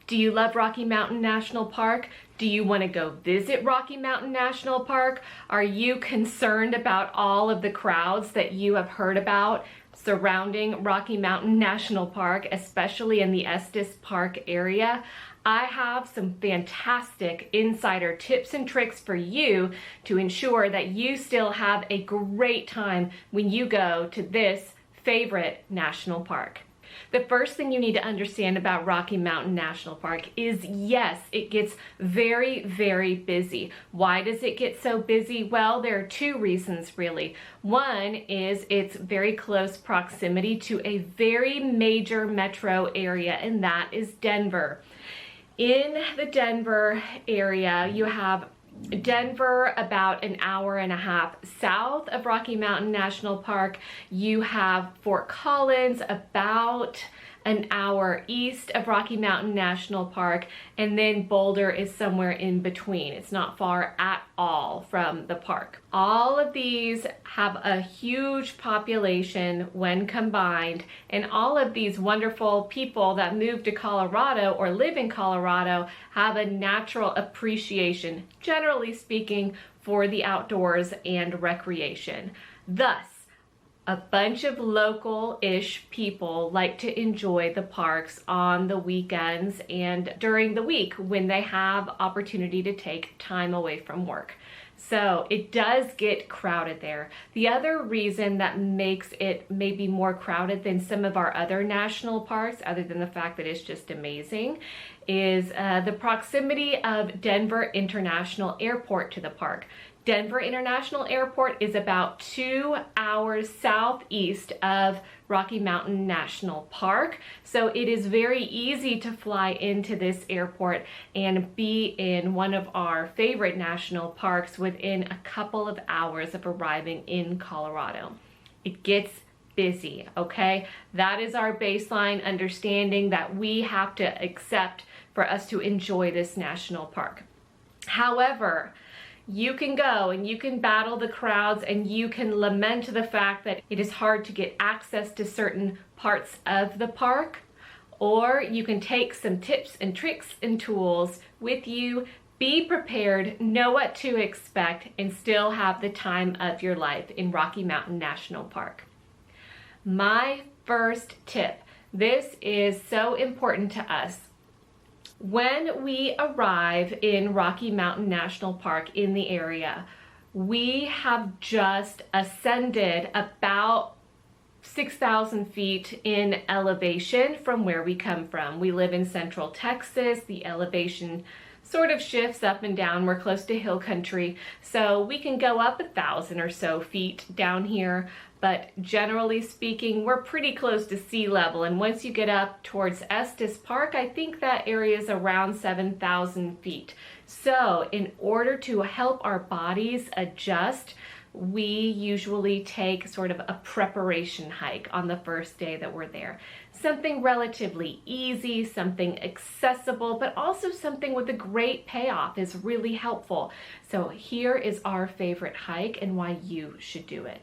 Do you love Rocky Mountain National Park? Do you want to go visit Rocky Mountain National Park? Are you concerned about all of the crowds that you have heard about surrounding Rocky Mountain National Park, especially in the Estes Park area? I have some fantastic insider tips and tricks for you to ensure that you still have a great time when you go to this favorite national park. The first thing you need to understand about Rocky Mountain National Park is, yes, it gets very, very busy. Why does it get so busy? Well, there are two reasons really. One is its very close proximity to a very major metro area, and that is Denver. In the Denver area, you have Denver about an hour and a half south of Rocky Mountain National Park. You have Fort Collins about an hour east of Rocky Mountain National Park, and then Boulder is somewhere in between. It's not far at all from the park. All of these have a huge population when combined, and all of these wonderful people that move to Colorado or live in Colorado have a natural appreciation, generally speaking, for the outdoors and recreation. Thus, a bunch of local-ish people like to enjoy the parks on the weekends and during the week when they have opportunity to take time away from work. So it does get crowded there. The other reason that makes it maybe more crowded than some of our other national parks, other than the fact that it's just amazing, is the proximity of Denver International Airport to the park. Denver International Airport is about 2 hours southeast of Rocky Mountain National Park. So it is very easy to fly into this airport and be in one of our favorite national parks within a couple of hours of arriving in Colorado. It gets busy, okay? That is our baseline understanding that we have to accept for us to enjoy this national park. However, you can go and you can battle the crowds and you can lament the fact that it is hard to get access to certain parts of the park, or you can take some tips and tricks and tools with you, be prepared, know what to expect, and still have the time of your life in Rocky Mountain National Park. My first tip, this is so important to us. When we arrive in Rocky Mountain National Park in the area, we have just ascended about 6,000 feet in elevation from where we come from. We live in Central Texas. The elevation sort of shifts up and down. We're close to hill country, so we can go up 1,000 or so feet down here. But generally speaking, we're pretty close to sea level. And once you get up towards Estes Park, I think that area is around 7,000 feet. So in order to help our bodies adjust, we usually take sort of a preparation hike on the first day that we're there. Something relatively easy, something accessible, but also something with a great payoff is really helpful. So here is our favorite hike and why you should do it.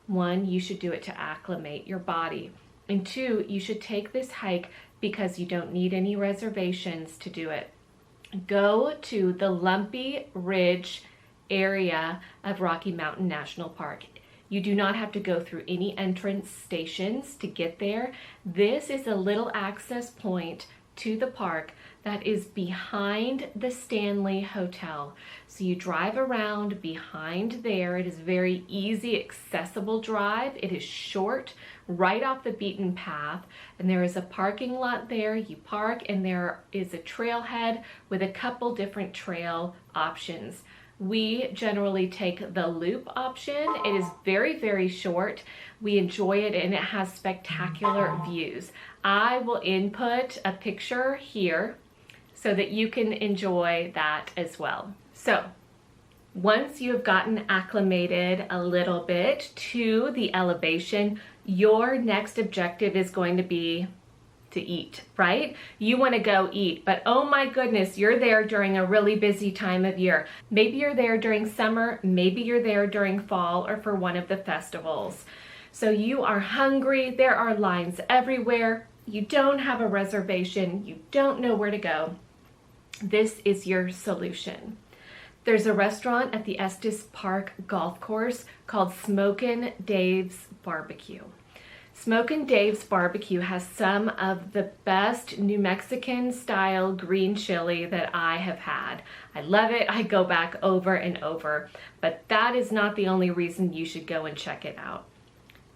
1, you should do it to acclimate your body. And 2, you should take this hike because you don't need any reservations to do it. Go to the Lumpy Ridge area of Rocky Mountain National Park. You do not have to go through any entrance stations to get there. This is a little access point to the park that is behind the Stanley Hotel. So you drive around behind there. It is very easy, accessible drive. It is short, right off the beaten path, and there is a parking lot there. You park and there is a trailhead with a couple different trail options. We generally take the loop option. It is very, very short. We enjoy it and it has spectacular views. I will input a picture here so that you can enjoy that as well. So once you have gotten acclimated a little bit to the elevation, your next objective is going to be to eat, right? You want to go eat, but oh my goodness, you're there during a really busy time of year. Maybe you're there during summer, maybe you're there during fall or for one of the festivals. So you are hungry, there are lines everywhere. you don't have a reservation, you don't know where to go, this is your solution. There's a restaurant at the Estes Park Golf Course called Smokin' Dave's Barbecue. Smokin' Dave's Barbecue has some of the best New Mexican style green chili that I have had. I love it. I go back over and over, but that is not the only reason you should go and check it out.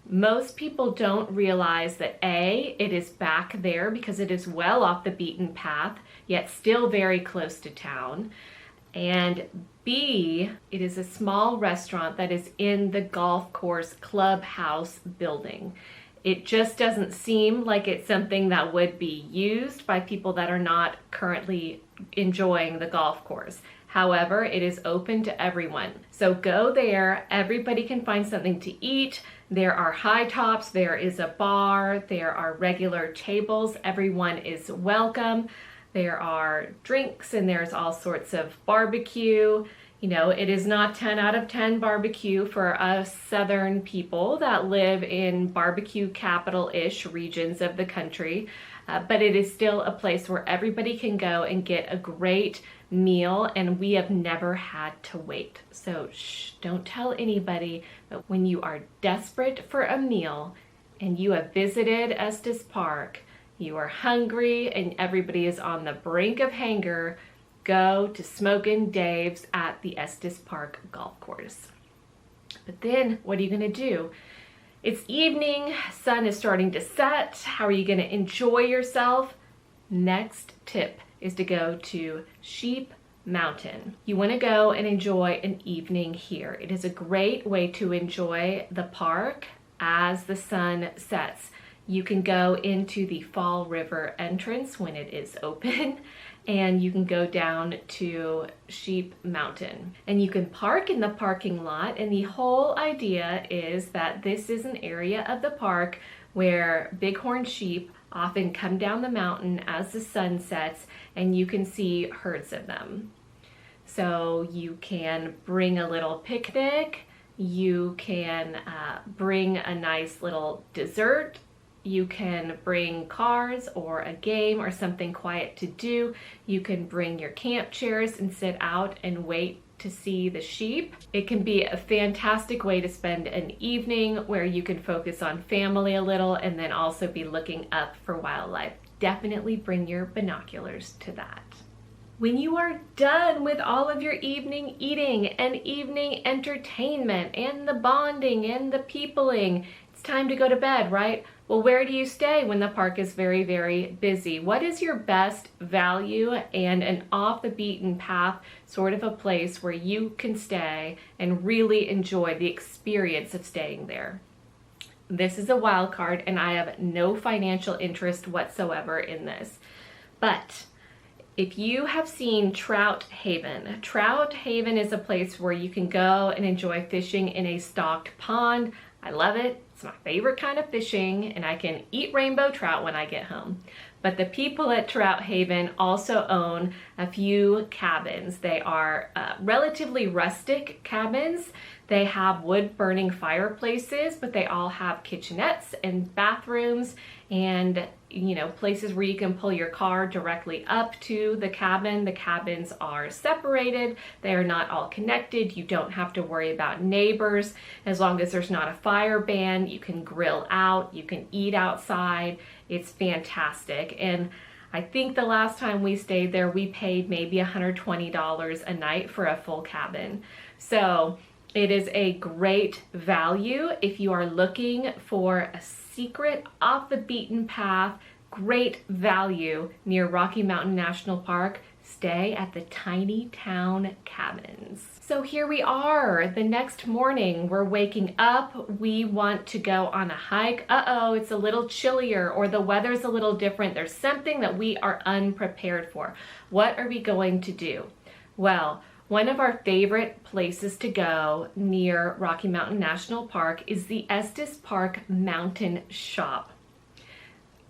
Most people don't realize that A, it is back there because it is well off the beaten path, yet still very close to town. And B, it is a small restaurant that is in the golf course clubhouse building. It just doesn't seem like it's something that would be used by people that are not currently enjoying the golf course. However, it is open to everyone. So go there, everybody can find something to eat. There are high tops, there is a bar, there are regular tables, everyone is welcome. There are drinks and there's all sorts of barbecue. You know, it is not 10 out of 10 barbecue for us Southern people that live in barbecue capital-ish regions of the country, but it is still a place where everybody can go and get a great meal, and we have never had to wait. So don't tell anybody, but when you are desperate for a meal and you have visited Estes Park, you are hungry and everybody is on the brink of hunger, go to Smokin' Dave's at the Estes Park Golf Course. But then what are you gonna do? It's evening, sun is starting to set. How are you gonna enjoy yourself? Next tip is to go to Sheep Mountain. You wanna go and enjoy an evening here. It is a great way to enjoy the park as the sun sets. You can go into the Fall River entrance when it is open, and you can go down to Sheep Mountain. And you can park in the parking lot, and the whole idea is that this is an area of the park where bighorn sheep often come down the mountain as the sun sets, and you can see herds of them. So you can bring a little picnic, you can bring a nice little dessert, you can bring cars or a game or something quiet to do. You can bring your camp chairs and sit out and wait to see the sheep. It can be a fantastic way to spend an evening where you can focus on family a little and then also be looking up for wildlife. Definitely bring your binoculars to that. When you are done with all of your evening eating and evening entertainment and the bonding and the peopling, it's time to go to bed, right? Well, where do you stay when the park is very, very busy? What is your best value and an off the beaten path sort of a place where you can stay and really enjoy the experience of staying there? This is a wild card and I have no financial interest whatsoever in this. But if you have seen Trout Haven is a place where you can go and enjoy fishing in a stocked pond. I love it. It's my favorite kind of fishing, and I can eat rainbow trout when I get home. But the people at Trout Haven also own a few cabins. They are relatively rustic cabins. They have wood burning fireplaces, but they all have kitchenettes and bathrooms and, you know, places where you can pull your car directly up to the cabin. The cabins are separated. They are not all connected. You don't have to worry about neighbors. As long as there's not a fire ban, you can grill out, you can eat outside. It's fantastic. And I think the last time we stayed there, we paid maybe $120 a night for a full cabin. So it is a great value if you are looking for a secret off the beaten path, great value near Rocky Mountain National Park. Stay at the Tiny Town Cabins. So here we are, the next morning, we're waking up, we want to go on a hike. Uh-oh, it's a little chillier or the weather's a little different. There's something that we are unprepared for. What are we going to do? Well, one of our favorite places to go near Rocky Mountain National Park is the Estes Park Mountain Shop.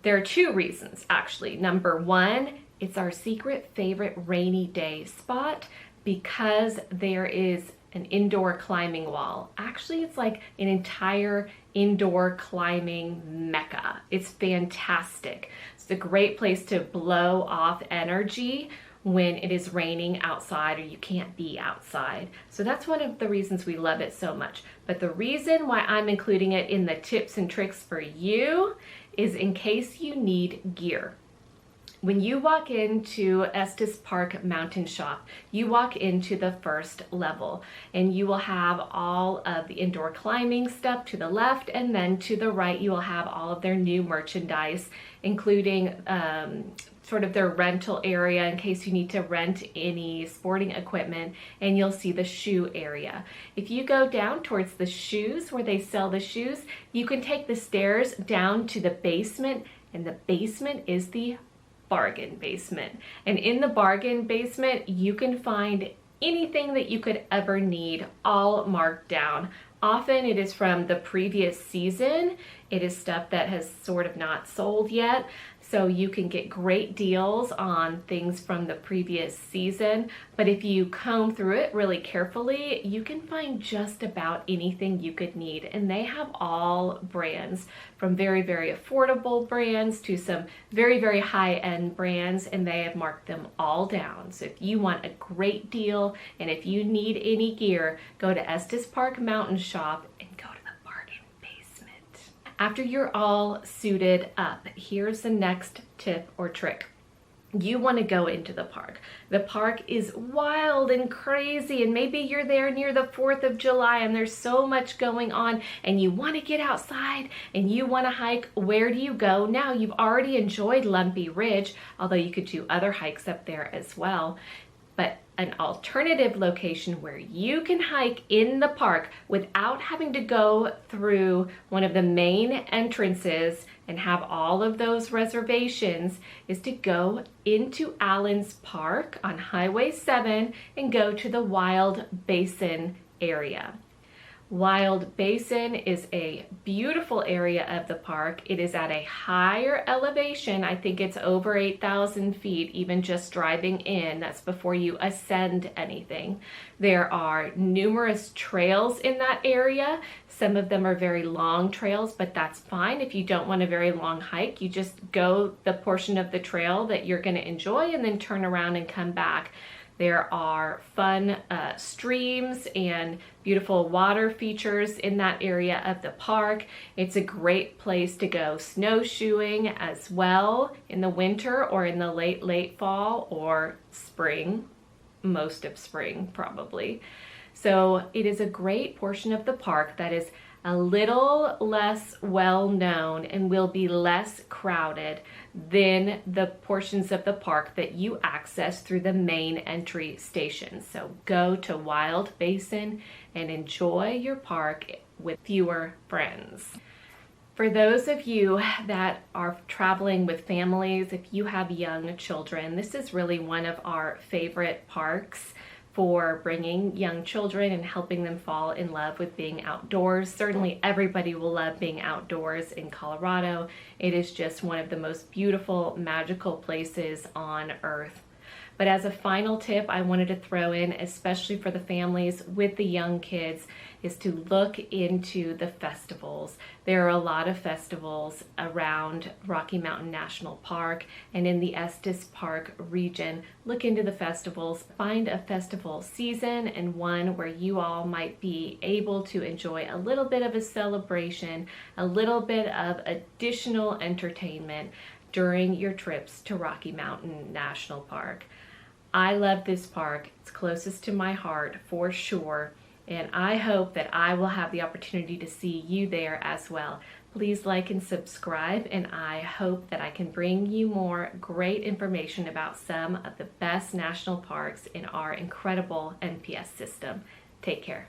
There are two reasons, actually. Number one, it's our secret favorite rainy day spot because there is an indoor climbing wall. Actually, it's like an entire indoor climbing mecca. It's fantastic. It's a great place to blow off energy when it is raining outside or you can't be outside. So that's one of the reasons we love it so much. But the reason why I'm including it in the tips and tricks for you is in case you need gear. When you walk into Estes Park Mountain Shop, you walk into the first level and you will have all of the indoor climbing stuff to the left, and then to the right you will have all of their new merchandise, including sort of their rental area in case you need to rent any sporting equipment, and you'll see the shoe area. If you go down towards the shoes where they sell the shoes, you can take the stairs down to the basement, and the basement is the bargain basement. And in the bargain basement, you can find anything that you could ever need, all marked down. Often it is from the previous season. It is stuff that has sort of not sold yet. So you can get great deals on things from the previous season. But if you comb through it really carefully, you can find just about anything you could need. And they have all brands, from very, very affordable brands to some very, very high-end brands, and they have marked them all down. So if you want a great deal and if you need any gear, go to Estes Park Mountain Shop and go to the bargain basement. After you're all suited up, here's the next tip or trick. You want to go into the park. The park is wild and crazy, and maybe you're there near the 4th of July and there's so much going on and you want to get outside and you want to hike. Where do you go now? You've already enjoyed Lumpy Ridge, although you could do other hikes up there as well. But an alternative location where you can hike in the park without having to go through one of the main entrances and have all of those reservations is to go into Allen's Park on Highway 7 and go to the Wild Basin area. Wild Basin is a beautiful area of the park. It is at a higher elevation. I think it's over 8,000 feet, even just driving in. That's before you ascend anything. There are numerous trails in that area. Some of them are very long trails, but that's fine. If you don't want a very long hike, you just go the portion of the trail that you're going to enjoy and then turn around and come back. There are fun streams and beautiful water features in that area of the park. It's a great place to go snowshoeing as well in the winter or in the late fall or spring, most of spring probably. So it is a great portion of the park that is a little less well known and will be less crowded than the portions of the park that you access through the main entry station. So go to Wild Basin and enjoy your park with fewer friends. For those of you that are traveling with families, if you have young children, this is really one of our favorite parks for bringing young children and helping them fall in love with being outdoors. Certainly everybody will love being outdoors in Colorado. It is just one of the most beautiful, magical places on earth. But as a final tip I wanted to throw in, especially for the families with the young kids, is to look into the festivals. There are a lot of festivals around Rocky Mountain National Park and in the Estes Park region. Look into the festivals, find a festival season and one where you all might be able to enjoy a little bit of a celebration, a little bit of additional entertainment during your trips to Rocky Mountain National Park. I love this park. It's closest to my heart for sure, and I hope that I will have the opportunity to see you there as well. Please like and subscribe, and I hope that I can bring you more great information about some of the best national parks in our incredible NPS system. Take care.